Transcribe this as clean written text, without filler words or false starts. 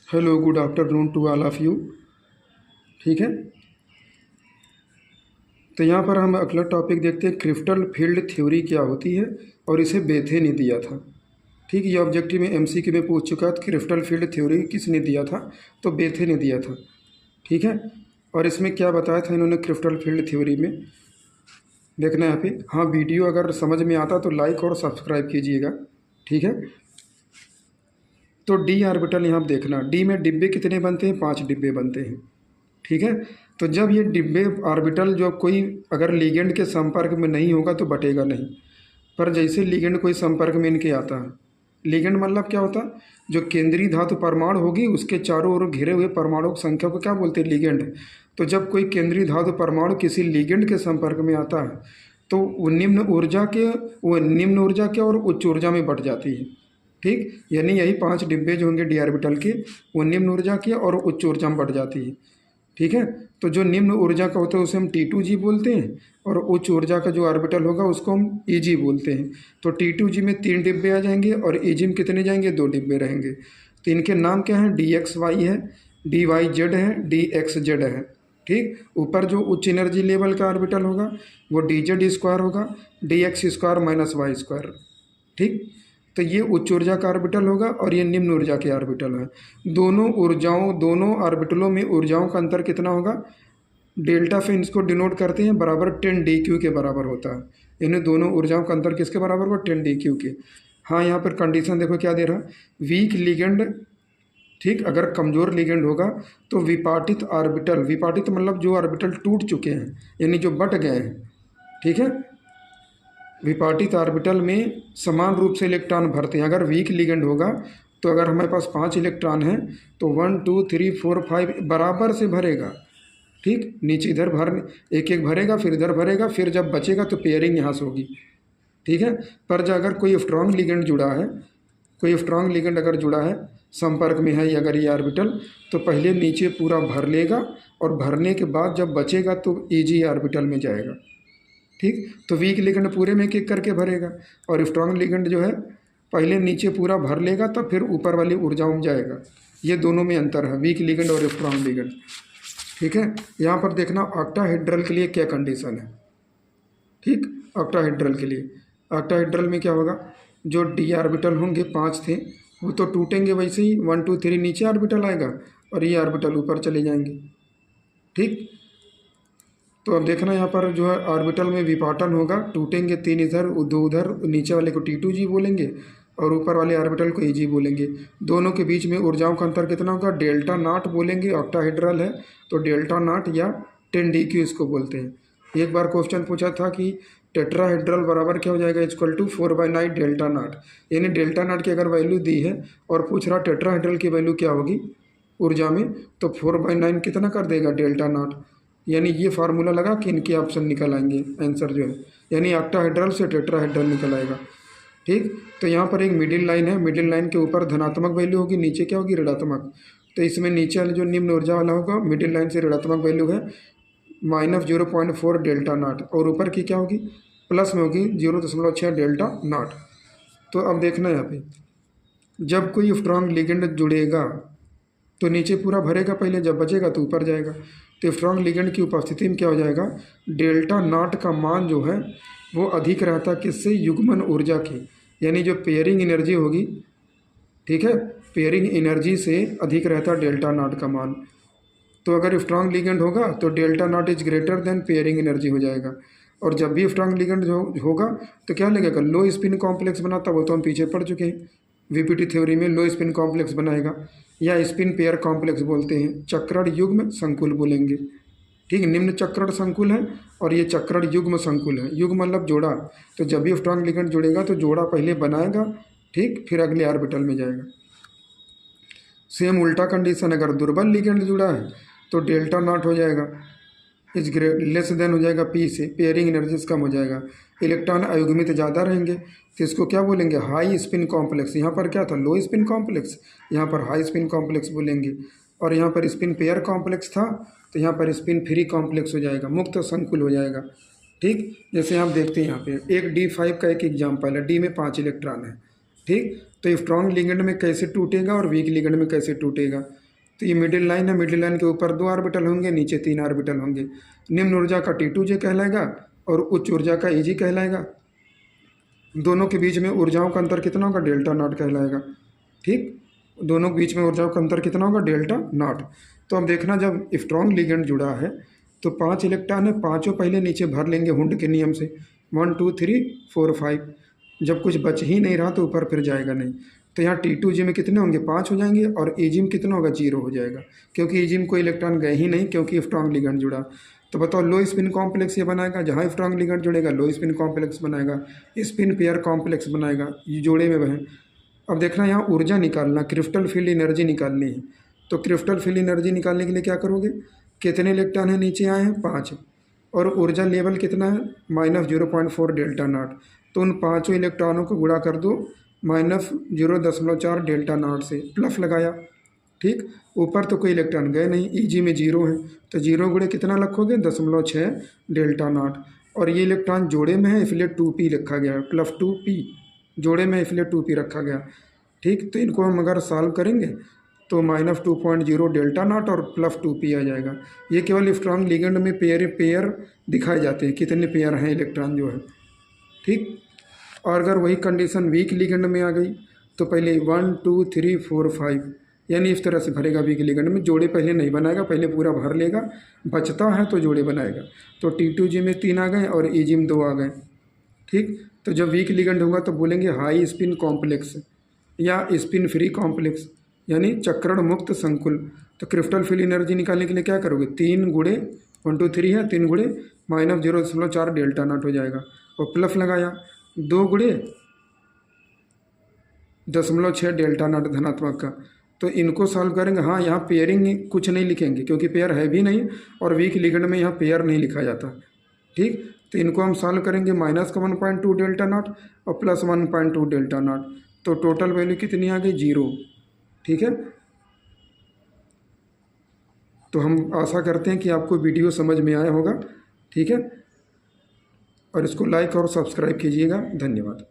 Hello, good afternoon to all of you. ठीक है, तो यहाँ पर हम अगला टॉपिक देखते हैं, क्रिस्टल फील्ड थ्योरी क्या होती है और इसे बेथे ने दिया था। ठीक, ये ऑब्जेक्टिव में एमसीक्यू में पूछ चुका था, क्रिस्टल फील्ड थ्योरी किसने दिया था, तो बेथे ने दिया था। ठीक है, और इसमें क्या बताया था इन्होंने क्रिस्टल फील्ड थ्योरी में, देखना है यहाँ पे। हाँ, वीडियो अगर समझ में आता तो लाइक और सब्सक्राइब कीजिएगा। ठीक है, तो डी ऑर्बिटल यहाँ आप देखना, डी में डिब्बे कितने बनते हैं, 5 डिब्बे बनते हैं। ठीक है, तो जब ये डिब्बे ऑर्बिटल जो कोई अगर लिगेंड के संपर्क में नहीं होगा तो बटेगा नहीं, पर जैसे लिगेंड कोई संपर्क में इनके आता है, लिगेंड मतलब क्या होता है, जो केंद्रीय धातु परमाणु होगी उसके चारों ओर घिरे हुए परमाणु की संख्या को क्या बोलते हैं, लिगेंड। तो जब कोई केंद्रीय धातु परमाणु किसी लिगेंड के संपर्क में आता है तो वो निम्न ऊर्जा के और उच्च ऊर्जा में बट जाती है। ठीक, यानी यही 5 डिब्बे जो होंगे डी ऑर्बिटल के, वो निम्न ऊर्जा के और उच्च ऊर्जा में बढ़ जाती है। ठीक है, तो जो निम्न ऊर्जा का होता है उसे हम T2G बोलते हैं, और उच्च ऊर्जा का जो ऑर्बिटल होगा उसको हम EG बोलते हैं। तो T2G में 3 डिब्बे आ जाएंगे और EG में कितने जाएंगे, 2 डिब्बे रहेंगे। तो इनके नाम क्या हैं, DXY है, DYZ है, DXZ है। ठीक, ऊपर जो उच्च एनर्जी लेवल का ऑर्बिटल होगा वो DZ² होगा, DX² माइनस Y²। ठीक, तो ये उच्च ऊर्जा का ऑर्बिटल होगा और ये निम्न ऊर्जा के ऑर्बिटल है। दोनों ऑर्बिटलों में ऊर्जाओं का अंतर कितना होगा, डेल्टा से इसको डिनोट करते हैं, बराबर 10dq के बराबर होता है। इन्हें दोनों ऊर्जाओं का अंतर किसके बराबर होगा, 10dq के। हाँ, यहाँ पर कंडीशन देखो क्या दे रहा, वीक लिगेंड। ठीक, अगर कमज़ोर लिगेंड होगा तो विपाटित ऑर्बिटल, विपाटित मतलब जो ऑर्बिटल टूट चुके हैं यानी जो बट गए हैं। ठीक है, विपाटित ऑर्बिटल में समान रूप से इलेक्ट्रॉन भरते हैं। अगर वीक लिगेंड होगा तो अगर हमारे पास 5 इलेक्ट्रॉन हैं तो 1 2 3 4 5 बराबर से भरेगा। ठीक, नीचे इधर एक एक भरेगा, फिर इधर भरेगा, फिर जब बचेगा तो पेयरिंग यहाँ से होगी। ठीक है, पर जो अगर कोई स्ट्रॉन्ग लिगेंड जुड़ा है, कोई स्ट्रॉन्ग लिगेंड अगर जुड़ा है, संपर्क में है अगर ये ऑर्बिटल, तो पहले नीचे पूरा भर लेगा और भरने के बाद जब बचेगा तो EG ऑर्बिटल में जाएगा। ठीक, तो वीक लिगेंड पूरे में एक एक करके भरेगा और स्ट्रॉन्ग लिगेंड जो है पहले नीचे पूरा भर लेगा तब फिर ऊपर वाली ऊर्जाओं में जाएगा। ये दोनों में अंतर है, वीक लिगेंड और स्ट्रॉन्ग लिगेंड। ठीक है, यहाँ पर देखना ऑक्टाहेड्रल के लिए क्या कंडीशन है। ठीक, ऑक्टाहेड्रल के लिए, ऑक्टाहेड्रल में क्या होगा, जो डी ऑर्बिटल होंगे 5 थे वो तो टूटेंगे वैसे ही, 1 2 3 नीचे ऑर्बिटल आएगा और ये ऑर्बिटल ऊपर चले जाएंगे। ठीक, तो अब देखना यहाँ पर जो है ऑर्बिटल में विपाटन होगा, टूटेंगे 3 इधर 2 उधर, नीचे वाले को T2G बोलेंगे और ऊपर वाले ऑर्बिटल को EG बोलेंगे। दोनों के बीच में ऊर्जाओं का अंतर कितना होगा, डेल्टा नॉट बोलेंगे, ऑक्टाहेड्रल है तो डेल्टा नॉट या 10dq इसको बोलते हैं। एक बार क्वेश्चन पूछा था कि टेट्राहेड्रल बराबर क्या हो जाएगा, इक्वल टू 4/9 डेल्टा नॉट, यानी डेल्टा नॉट की अगर वैल्यू दी है और पूछ रहा टेट्राहेड्रल की वैल्यू क्या होगी ऊर्जा में, तो 4/9 कितना कर देगा, डेल्टा नॉट। यानी ये फार्मूला लगा कि इनके ऑप्शन निकल आएंगे, आंसर जो है, यानी ऑक्टाहेड्रल से टेट्राहेड्रल निकल आएगा। ठीक, तो यहाँ पर एक मिडिल लाइन है, मिडिल लाइन के ऊपर धनात्मक वैल्यू होगी, नीचे क्या होगी, ऋणात्मक। तो इसमें नीचे वाले जो निम्न ऊर्जा वाला होगा, मिडिल लाइन से ऋणात्मक वैल्यू है -0.4 डेल्टा नॉट, और ऊपर की क्या होगी, प्लस में होगी 0.6 डेल्टा नॉट। तो अब देखना यहाँ पे, जब कोई स्ट्रॉन्ग लिगेंड जुड़ेगा तो नीचे पूरा भरेगा पहले, जब बचेगा तो ऊपर जाएगा। तो स्ट्रॉन्ग लिगेंड की उपस्थिति में क्या हो जाएगा, डेल्टा नॉट का मान जो है वो अधिक रहता है किससे, युग्मन ऊर्जा की, यानी जो पेयरिंग एनर्जी होगी। ठीक है, पेयरिंग एनर्जी से अधिक रहता है डेल्टा नॉट का मान। तो अगर स्ट्रॉन्ग लिगेंड होगा तो delta not is greater than pairing energy हो जाएगा। और जब भी स्ट्रॉन्ग लिगेंड होगा तो क्या लगेगा, लो स्पिन कॉम्प्लेक्स बनाता, वो तो हम पीछे पढ़ चुके हैं, VPT थ्योरी में लो स्पिन कॉम्प्लेक्स बनाएगा, या स्पिन पेयर कॉम्प्लेक्स बोलते हैं, चक्रण युग्म संकुल बोलेंगे। ठीक, निम्न चक्रण संकुल है और ये चक्रण युग्म संकुल है, युग्म मतलब जोड़ा। तो जब भी स्ट्रॉन्ग लिगेंड जुड़ेगा तो जोड़ा पहले बनाएगा, ठीक, फिर अगले ऑर्बिटल में जाएगा। सेम उल्टा कंडीशन, अगर दुर्बल लिगेंड जुड़ा है तो डेल्टा नॉट हो जाएगा, इज लेस देन हो जाएगा P से, पेयरिंग एनर्जीज कम हो जाएगा, इलेक्ट्रॉन अयुग्मित ज़्यादा रहेंगे, तो इसको क्या बोलेंगे, हाई स्पिन कॉम्प्लेक्स। यहाँ पर क्या था, लो स्पिन कॉम्प्लेक्स, यहाँ पर हाई स्पिन कॉम्प्लेक्स बोलेंगे। और यहाँ पर स्पिन पेयर कॉम्प्लेक्स था तो यहाँ पर स्पिन फ्री कॉम्प्लेक्स हो जाएगा, मुक्त संकुल हो जाएगा। ठीक, जैसे आप देखते हैं यहाँ पे एक D5 का एक एग्जाम्पल है, D में 5 इलेक्ट्रॉन है। ठीक, तो स्ट्रॉन्ग लिगेंड में कैसे टूटेगा और वीक लिगेंड में कैसे टूटेगा। तो ये मिडिल लाइन है, मिडिल लाइन के ऊपर 2 ऑर्बिटल होंगे, नीचे 3 ऑर्बिटल होंगे। निम्न ऊर्जा का T2J कहलाएगा और उच्च ऊर्जा का Eg कहलाएगा। दोनों के बीच में ऊर्जाओं का अंतर कितना होगा, डेल्टा नॉट कहलाएगा। ठीक, दोनों के बीच में ऊर्जाओं का अंतर कितना होगा, डेल्टा नॉट। तो अब देखना, जब स्ट्रॉन्ग लिगेंड जुड़ा है तो 5 इलेक्ट्रॉन है, पाँचों पहले नीचे भर लेंगे हुंड के नियम से, 1 2 3 4 5। जब कुछ बच ही नहीं रहा तो ऊपर फिर जाएगा नहीं। तो यहाँ T2J में कितने होंगे, 5 हो जाएंगे और Eg में कितना होगा, 0 हो जाएगा, क्योंकि Eg में कोई इलेक्ट्रॉन गए ही नहीं, क्योंकि स्ट्रॉन्ग लिगेंड जुड़ा। तो बताओ लो स्पिन कॉम्प्लेक्स ये बनाएगा, जहाँ स्ट्रॉन्ग लिगेंड जुड़ेगा लो स्पिन कॉम्प्लेक्स बनाएगा, स्पिन पेयर कॉम्प्लेक्स बनाएगा, ये जोड़े में वह। अब देखना, यहाँ ऊर्जा निकालना, क्रिस्टल फील्ड एनर्जी निकालनी है। तो क्रिस्टल फील्ड एनर्जी निकालने के लिए क्या करोगे, कितने इलेक्ट्रॉन है नीचे आए हैं, 5, और ऊर्जा लेवल कितना है, -0.4 डेल्टा नॉट। तो उन पाँचों इलेक्ट्रॉनों को गुणा कर दो -0.4 डेल्टा नॉट से, प्लस लगाया। ठीक, ऊपर तो कोई इलेक्ट्रॉन गए नहीं, Eg में 0 है, तो 0 गुणे कितना रखोगे, 0.6 डेल्टा नॉट। और ये इलेक्ट्रॉन जोड़े में है इसलिए 2p रखा गया, +2p, जोड़े में इसलिए 2p रखा गया। ठीक, तो इनको हम अगर सॉल्व करेंगे तो -2.0 डेल्टा नॉट और +2p आ जाएगा। ये केवल स्ट्रॉन्ग लिगेंड में पेयर दिखाए जाते हैं, कितने पेयर हैं इलेक्ट्रॉन जो है। ठीक, और अगर वही कंडीशन वीक लिगेंड में आ गई तो पहले 1 2 3 4 5, यानी इस तरह से भरेगा वीक लिगेंड में। जोड़े पहले नहीं बनाएगा, पहले पूरा भर लेगा, बचता है तो जोड़े बनाएगा। तो T2J में 3 आ गए और Eg में 2 आ गए। ठीक, तो जब वीक लिगेंड होगा तो बोलेंगे हाई स्पिन कॉम्प्लेक्स या स्पिन फ्री कॉम्प्लेक्स, यानी चक्रण मुक्त संकुल। तो क्रिस्टल फील्ड एनर्जी निकालने के लिए क्या करोगे, 3 गुणे 1 2 3 है, 3 गुणे -0.4 डेल्टा नॉट हो जाएगा, और प्लस लगाया 2 गुणे 0.6 डेल्टा नॉट धनात्मक का। तो इनको सॉल्व करेंगे। हाँ, यहाँ पेयरिंग कुछ नहीं लिखेंगे क्योंकि पेयर है भी नहीं, और वीक लिगेंड में यहाँ पेयर नहीं लिखा जाता। ठीक, तो इनको हम सॉल्व करेंगे, -1.2 डेल्टा नॉट और +1.2 डेल्टा नॉट। तो टोटल वैल्यू कितनी आ गई, 0। ठीक है, तो हम आशा करते हैं कि आपको वीडियो समझ में आया होगा। ठीक है, और इसको लाइक और सब्सक्राइब कीजिएगा। धन्यवाद।